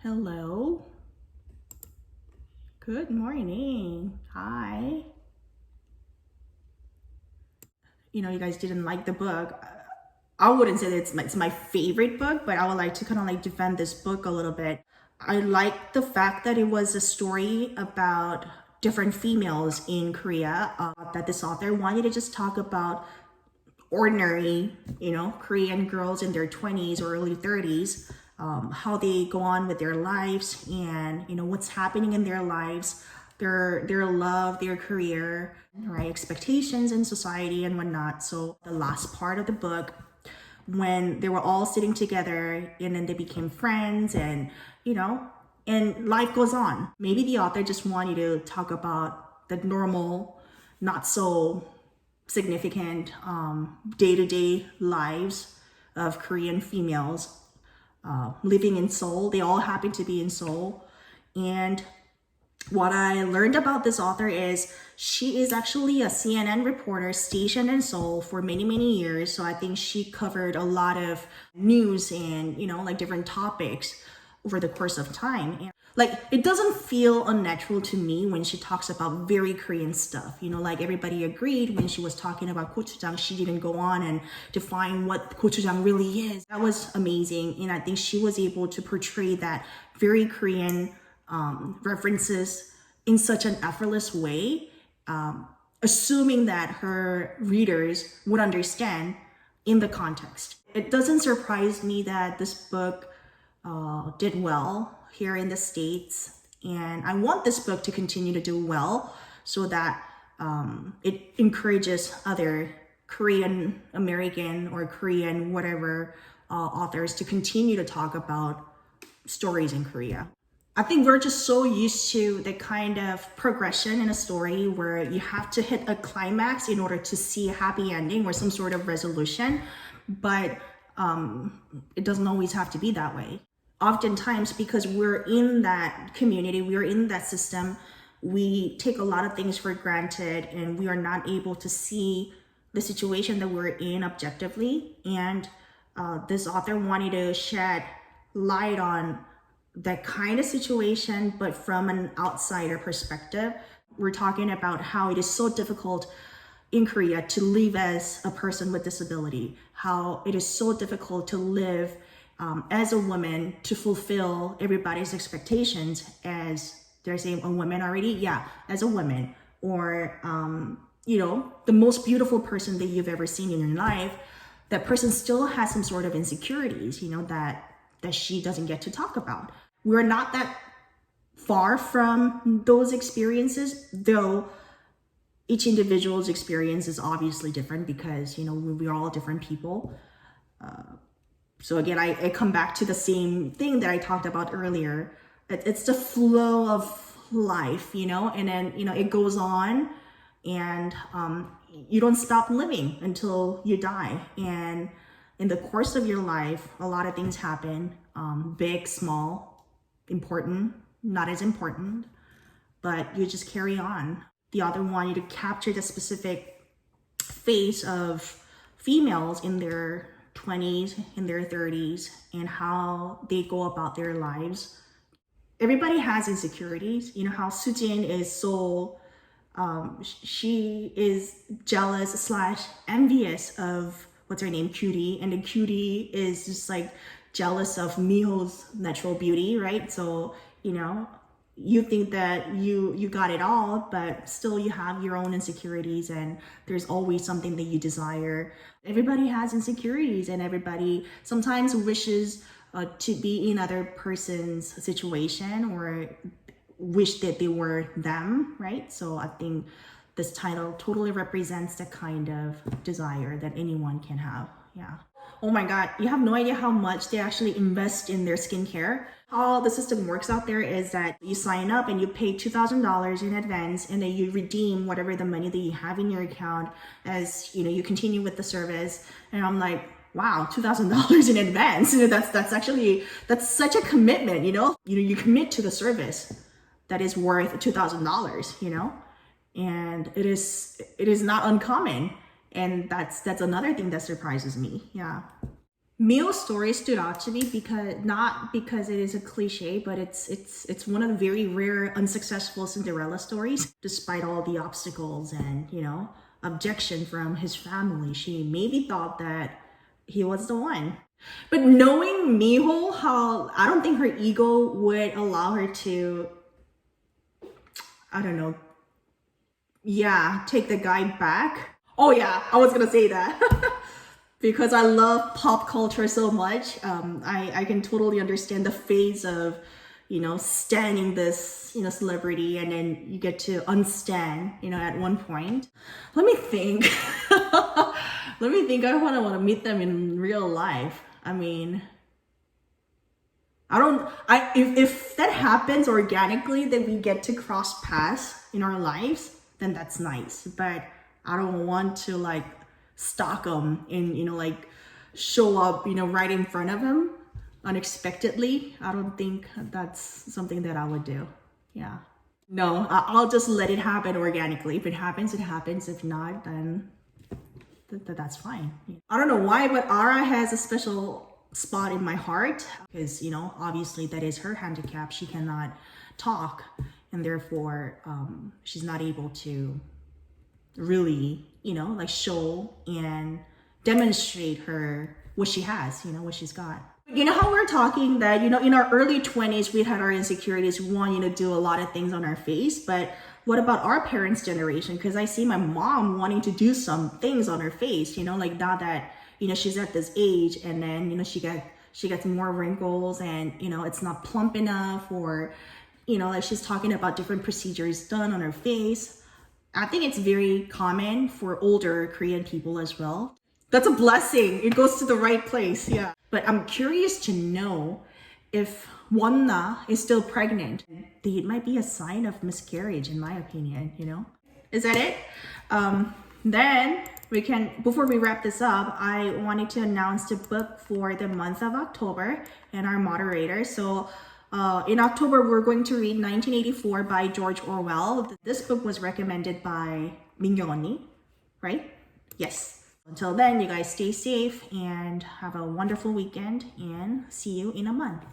Hello. Good morning. Hi. You guys didn't like the book. I wouldn't say that it's my favorite book, but I would like to kind of like defend this book a little bit. I like the fact that it was a story about different females in Korea, that this author wanted to just talk about ordinary, Korean girls in their 20s or early 30s, how they go on with their lives and, what's happening in their lives, their love, their career, right, expectations in society and whatnot. So the last part of the book, when they were all sitting together and then they became friends and, and life goes on. Maybe the author just wanted to talk about the normal, not so significant day-to-day lives of Korean females living in Seoul. They all happen to be in Seoul. And what I learned about this author is she is actually a CNN reporter stationed in Seoul for many, many years. So I think she covered a lot of news and, like different topics over the course of time. And it doesn't feel unnatural to me when she talks about very Korean stuff. Like everybody agreed when she was talking about gochujang, she didn't go on and define what gochujang really is. That was amazing. And I think she was able to portray that very Korean references in such an effortless way, assuming that her readers would understand in the context. It doesn't surprise me that this book did well here in the States, and I want this book to continue to do well so that it encourages other Korean American or Korean whatever authors to continue to talk about stories in Korea. I think we're just so used to the kind of progression in a story where you have to hit a climax in order to see a happy ending or some sort of resolution, but it doesn't always have to be that way. Oftentimes, because we're in that community, we're in that system, we take a lot of things for granted and we are not able to see the situation that we're in objectively. And this author wanted to shed light on that kind of situation, but from an outsider perspective. We're talking about how it is so difficult in Korea to live as a person with disability, how it is so difficult to live as a woman, to fulfill everybody's expectations as they're saying a woman already, yeah, as a woman, or the most beautiful person that you've ever seen in your life, that person still has some sort of insecurities, that she doesn't get to talk about. We're not that far from those experiences, though each individual's experience is obviously different because, we're all different people. So again, I come back to the same thing that I talked about earlier. It's the flow of life, and then, it goes on and you don't stop living until you die. And in the course of your life, a lot of things happen, big, small, important, not as important, but you just carry on. The author wanted to capture the specific phase of females in their 20s, in their 30s, and how they go about their lives. Everybody has insecurities. How Sujin is so, she is jealous / envious of, what's her name, Cutie, and the Cutie is just like jealous of Miho's natural beauty, right? So, you think that you got it all, but still you have your own insecurities and there's always something that you desire. Everybody has insecurities and everybody sometimes wishes to be in other person's situation or wish that they were them, right? So I think this title totally represents the kind of desire that anyone can have. Yeah. Oh my God, you have no idea how much they actually invest in their skincare. How the system works out there is that you sign up and you pay $2,000 in advance, and then you redeem whatever the money that you have in your account as you continue with the service. And I'm like, wow, $2,000 in advance. That's such a commitment. You commit to the service that is worth $2,000. And it is not uncommon. And that's another thing that surprises me. Yeah. Mio's story stood out to me because not because it is a cliche, but it's one of the very rare unsuccessful Cinderella stories. Despite all the obstacles and objection from his family, she maybe thought that he was the one. But knowing Miho, how I don't think her ego would allow her to, I don't know, take the guy back. Oh yeah, I was gonna say that. Because I love pop culture so much, I can totally understand the phase of, standing this, celebrity, and then you get to unstan, at one point. Let me think. Let me think. I want to meet them in real life. I mean, if that happens organically, that we get to cross paths in our lives, then that's nice. But I don't want to like stalk him and show up right in front of him unexpectedly. I don't think that's something that I would do. Yeah, no, I'll just let it happen organically. If it happens, it happens. If not, then that's fine. I don't know why, but Ara has a special spot in my heart because obviously that is her handicap. She cannot talk, and therefore she's not able to really show and demonstrate what she has, what she's got. How we're talking that in our early 20s we had our insecurities. We want to do a lot of things on our face, but what about our parents' generation? Because I see my mom wanting to do some things on her face, like now that she's at this age, and then she gets more wrinkles, and it's not plump enough, or like she's talking about different procedures done on her face. I think it's very common for older Korean people as well. That's a blessing. It goes to the right place. Yeah. But I'm curious to know if Wonna is still pregnant. It might be a sign of miscarriage, in my opinion, Is that it? Then before we wrap this up, I wanted to announce the book for the month of October and our moderator. So in October, we're going to read 1984 by George Orwell. This book was recommended by Mingyong 언니, right? Yes. Until then, you guys stay safe and have a wonderful weekend, and see you in a month.